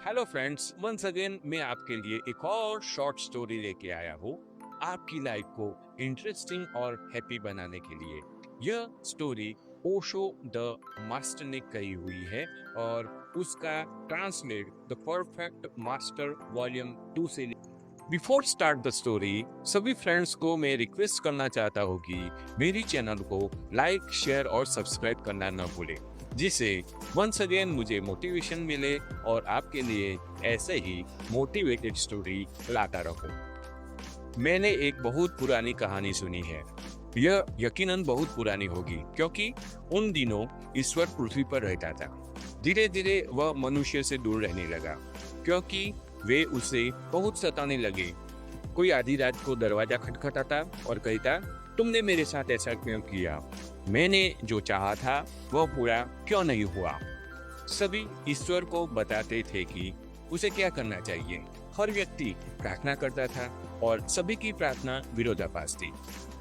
Hello friends, once again मैं आपके लिए एक और शॉर्ट स्टोरी लेके आया हूँ आपकी लाइफ को इंटरेस्टिंग और हैप्पी बनाने के लिए। यह स्टोरी ओशो द मास्टर ने कही हुई है और उसका translate the perfect master volume 2 से। बिफोर स्टार्ट द स्टोरी, सभी फ्रेंड्स को मैं रिक्वेस्ट करना चाहता हूँ कि मेरी चैनल को लाइक, शेयर और सब्सक्राइब करना न भूलें, जिससे वंस अगेन मुझे मोटिवेशन मिले और आपके लिए ऐसे ही मोटिवेटेड स्टोरी लाता रहूं। मैंने एक बहुत पुरानी कहानी सुनी है। यह यकीनन बहुत पुरानी होगी क्योंकि उन दिनों ईश्वर पृथ्वी पर रहता था। धीरे धीरे वह मनुष्य से दूर रहने लगा क्योंकि वे उसे बहुत सताने लगे। कोई आधी रात को दरवाजा खटखटाता और कहता, तुमने मेरे साथ ऐसा क्यों किया? मैंने जो चाहा था वह पूरा क्यों नहीं हुआ? सभी ईश्वर को बताते थे कि उसे क्या करना चाहिए। हर व्यक्ति प्रार्थना करता था और सभी की प्रार्थना विरोधाभास थी।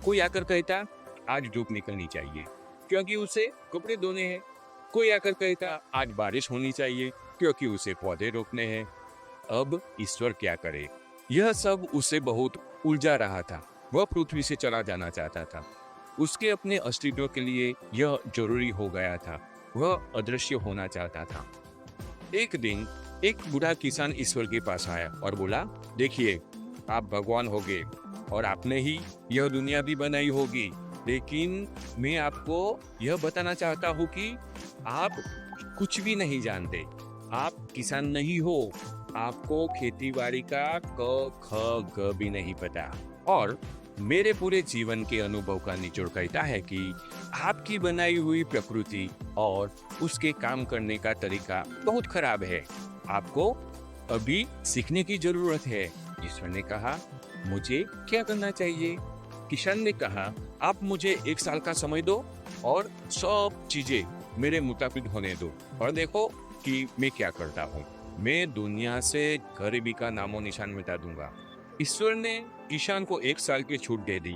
कोई आकर कहता, आज धूप निकलनी चाहिए क्योंकि उसे कपड़े धोने हैं। कोई आकर कहता, आज बारिश होनी चाहिए क्योंकि उसे पौधे रोपने हैं। अब ईश्वर क्या करे? यह सब उसे बहुत उलझा रहा था। वह पृथ्वी से चला जाना चाहता था। उसके अपने अस्तित्व के लिए यह जरूरी हो गया था। वह अदृश्य होना चाहता था। एक दिन एक बूढ़ा किसान ईश्वर के पास आया और बोला, देखिए, आप भगवान होगे और आपने ही यह दुनिया भी बनाई होगी, लेकिन मैं आपको यह बताना चाहता हूँ कि आप कुछ भी नहीं जानते। आप किसान नहीं हो। आपको खेतीबाड़ी का क ख ग भी नहीं पता। और मेरे पूरे जीवन के अनुभव का निचोड़ कहता है कि आपकी बनाई हुई प्रकृति और उसके काम करने का तरीका बहुत खराब है। आपको अभी सीखने की जरूरत है। ईश्वर ने कहा, मुझे क्या करना चाहिए? किसान ने कहा, आप मुझे 1 साल का समय दो और सब चीजें मेरे मुताबिक होने दो और देखो कि मैं क्या करता हूँ। मैं दुनिया से गरीबी का नामो निशान मिटा दूंगा। ईश्वर ने किसान को 1 साल की छूट दे दी।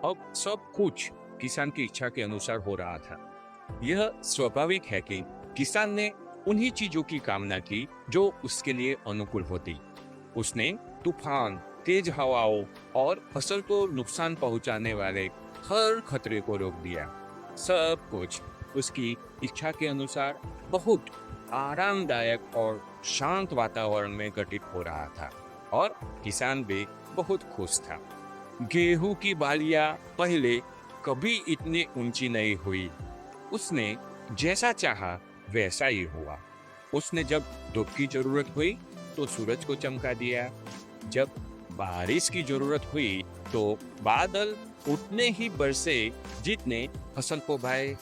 अब सब कुछ किसान की इच्छा के अनुसार हो रहा था। यह स्वाभाविक है कि किसान ने उन्हीं चीजों की कामना की जो उसके लिए अनुकूल होती। उसने तूफान, तेज हवाओं और फसल को नुकसान पहुंचाने वाले हर खतरे को रोक दिया। सब कुछ उसकी इच्छा के अनुसार बहुत आरामदायक और शांत वातावरण में घटित हो रहा था और किसान भी बहुत खुश था। गेहूं की बालियां पहले कभी इतनी ऊंची नहीं हुई। उसने जैसा चाहा वैसा ही हुआ। उसने जब धूप की जरूरत हुई तो सूरज को चमका दिया। जब बारिश की जरूरत हुई तो बादल उतने ही बरसे जितने फसल को भाए।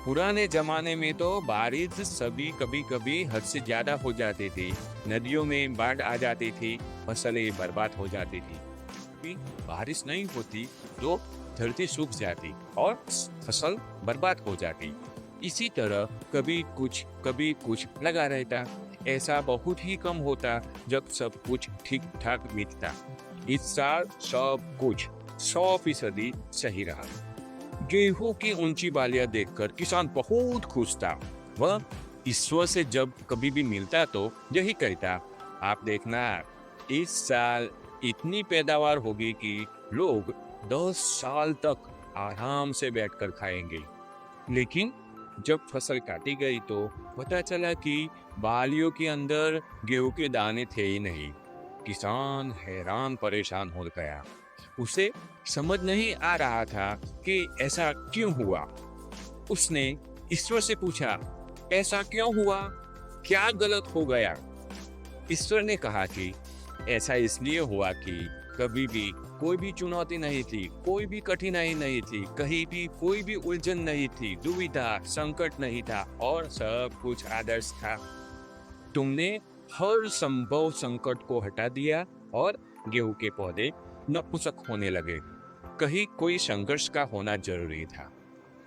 पुराने जमाने में तो बारिश सभी कभी कभी हद से ज्यादा हो जाती थी। नदियों में बाढ़ आ जाती थी, फसलें बर्बाद हो जाती थी। कभी बारिश नहीं होती तो धरती सूख जाती और फसल बर्बाद हो जाती। इसी तरह कभी कुछ लगा रहता। ऐसा बहुत ही कम होता जब सब कुछ ठीक ठाक बीतता। इस साल सब कुछ 100% सही रहा। गेहूं की ऊंची बालियां देखकर किसान बहुत खुश था। वह ईश्वर से जब कभी भी मिलता तो यही कहता, आप देखना, इस साल इतनी पैदावार होगी कि लोग 10 साल तक आराम से बैठकर खाएंगे। लेकिन जब फसल काटी गई तो पता चला कि बालियों के अंदर गेहूं के दाने थे ही नहीं। किसान हैरान परेशान हो गया। उसे समझ नहीं आ रहा था कि ऐसा क्यों हुआ। उसने ईश्वर से पूछा, ऐसा क्यों हुआ? क्या गलत हो गया? ईश्वर ने कहा कि ऐसा इसलिए हुआ कि कभी भी कोई भी चुनौती नहीं थी, कोई भी कठिनाई नहीं थी, कहीं भी कोई भी उलझन नहीं थी, दुविधा, संकट नहीं था और सब कुछ आदर्श था। तुमने हर संभव संकट को हटा दिया और गेहूं के पौधे नपुंसक होने लगे। कहीं कोई संघर्ष का होना जरूरी था।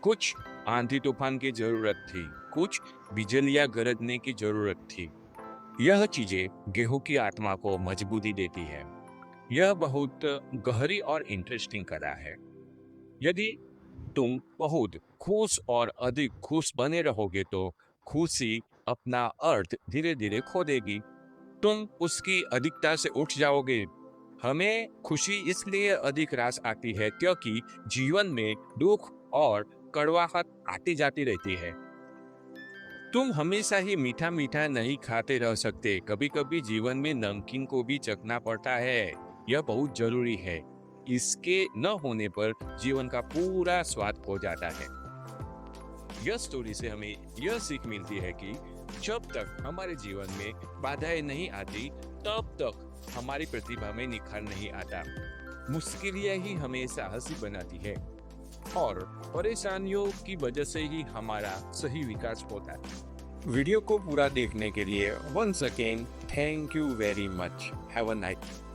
कुछ आंधी तूफान की जरूरत थी, कुछ बिजलियां गरजने की जरूरत थी। यह चीजें गेहूं की आत्मा को मजबूती देती है। यह बहुत गहरी और इंटरेस्टिंग कला है। यदि तुम बहुत खुश और अधिक खुश बने रहोगे तो खुशी अपना अर्थ धीरे धीरे खो देगी। तुम उसकी अधिकता से उठ जाओगे। हमें खुशी इसलिए अधिक रास आती है क्योंकि जीवन में दुख और कड़वाहट आती जाती रहती है। तुम हमेशा ही मीठा मीठा नहीं खाते रह सकते, कभी कभी जीवन में नमकीन को भी चखना पड़ता है। यह बहुत जरूरी है। इसके न होने पर जीवन का पूरा स्वाद खो जाता है। यह स्टोरी से हमें यह सीख मिलती है कि जब तक हमारे जीवन में बाधाएं नहीं आती, तब तक हमारी प्रतिभा में निखार नहीं आता। मुश्किलें ही हमें साहसी बनाती है और परेशानियों की वजह से ही हमारा सही विकास होता है। वीडियो को पूरा देखने के लिए once again thank you very much. Have a nice